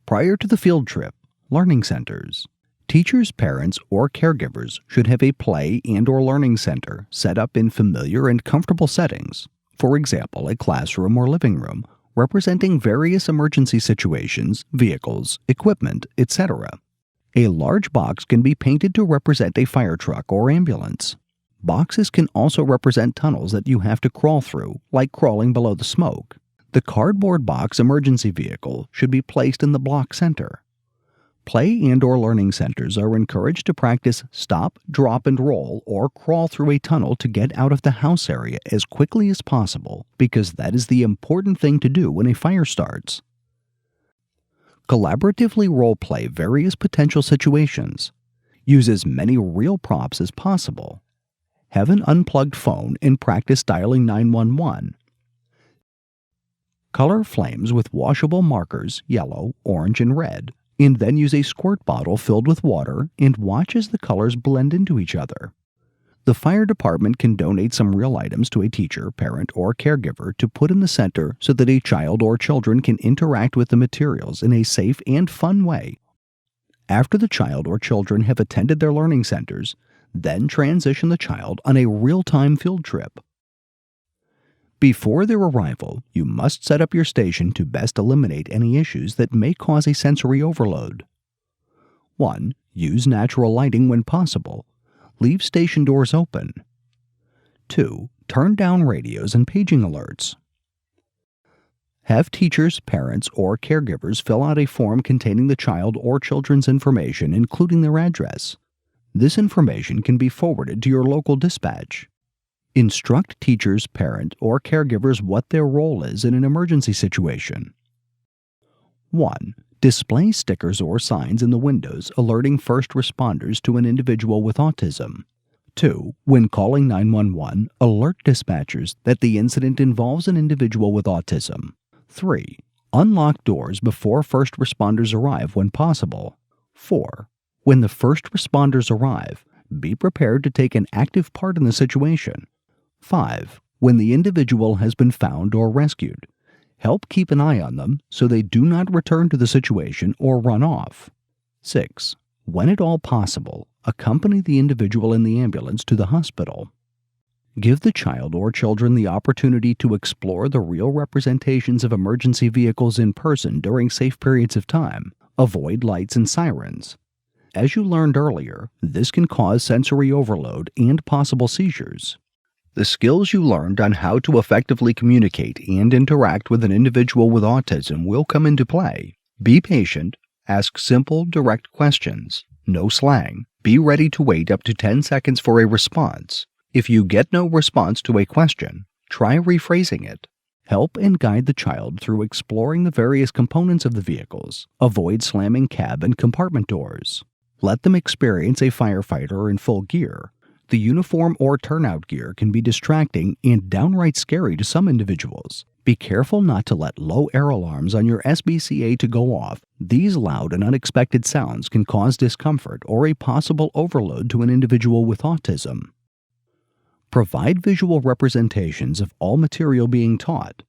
Prior to the field trip, learning centers. Teachers, parents, or caregivers should have a play and/or learning center set up in familiar and comfortable settings, for example, a classroom or living room, representing various emergency situations, vehicles, equipment, etc. A large box can be painted to represent a fire truck or ambulance. Boxes can also represent tunnels that you have to crawl through, like crawling below the smoke. The cardboard box emergency vehicle should be placed in the block center. Play and/or learning centers are encouraged to practice stop, drop, and roll or crawl through a tunnel to get out of the house area as quickly as possible because that is the important thing to do when a fire starts. Collaboratively role-play various potential situations. Use as many real props as possible. Have an unplugged phone and practice dialing 911. Color flames with washable markers, yellow, orange, and red, and then use a squirt bottle filled with water and watch as the colors blend into each other. The fire department can donate some real items to a teacher, parent, or caregiver to put in the center so that a child or children can interact with the materials in a safe and fun way. After the child or children have attended their learning centers, then transition the child on a real-time field trip. Before their arrival, you must set up your station to best eliminate any issues that may cause a sensory overload. 1. Use natural lighting when possible. Leave station doors open. 2. Turn down radios and paging alerts. Have teachers, parents, or caregivers fill out a form containing the child or children's information, including their address. This information can be forwarded to your local dispatch. Instruct teachers, parent, or caregivers what their role is in an emergency situation. 1. Display stickers or signs in the windows alerting first responders to an individual with autism. 2. When calling 911, alert dispatchers that the incident involves an individual with autism. 3. Unlock doors before first responders arrive when possible. 4. When the first responders arrive, be prepared to take an active part in the situation. 5. When the individual has been found or rescued, help keep an eye on them so they do not return to the situation or run off. 6. When at all possible, accompany the individual in the ambulance to the hospital. Give the child or children the opportunity to explore the real representations of emergency vehicles in person during safe periods of time. Avoid lights and sirens. As you learned earlier, this can cause sensory overload and possible seizures. The skills you learned on how to effectively communicate and interact with an individual with autism will come into play. Be patient, ask simple, direct questions. No slang. Be ready to wait up to 10 seconds for a response. If you get no response to a question, try rephrasing it. Help and guide the child through exploring the various components of the vehicles. Avoid slamming cab and compartment doors. Let them experience a firefighter in full gear. The uniform or turnout gear can be distracting and downright scary to some individuals. Be careful not to let low air alarms on your SBCA to go off. These loud and unexpected sounds can cause discomfort or a possible overload to an individual with autism. Provide visual representations of all material being taught.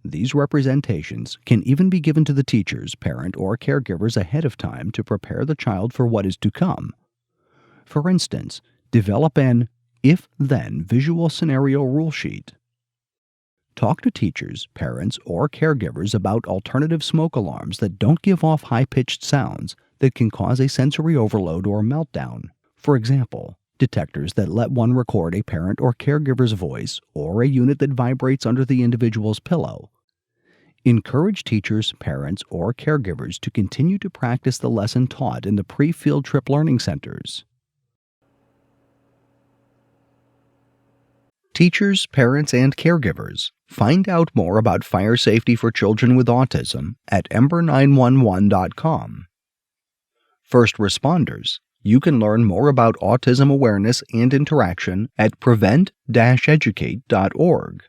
These representations can even be given to the teachers, parent, or caregivers ahead of time to prepare the child for what is to come. For instance, develop an if-then visual scenario rule sheet. Talk to teachers, parents, or caregivers about alternative smoke alarms that don't give off high-pitched sounds that can cause a sensory overload or meltdown. For example, detectors that let one record a parent or caregiver's voice or a unit that vibrates under the individual's pillow. Encourage teachers, parents, or caregivers to continue to practice the lesson taught in the pre-field trip learning centers. Teachers, parents, and caregivers, find out more about fire safety for children with autism at ember911.com. First responders, you can learn more about autism awareness and interaction at prevent-educate.org.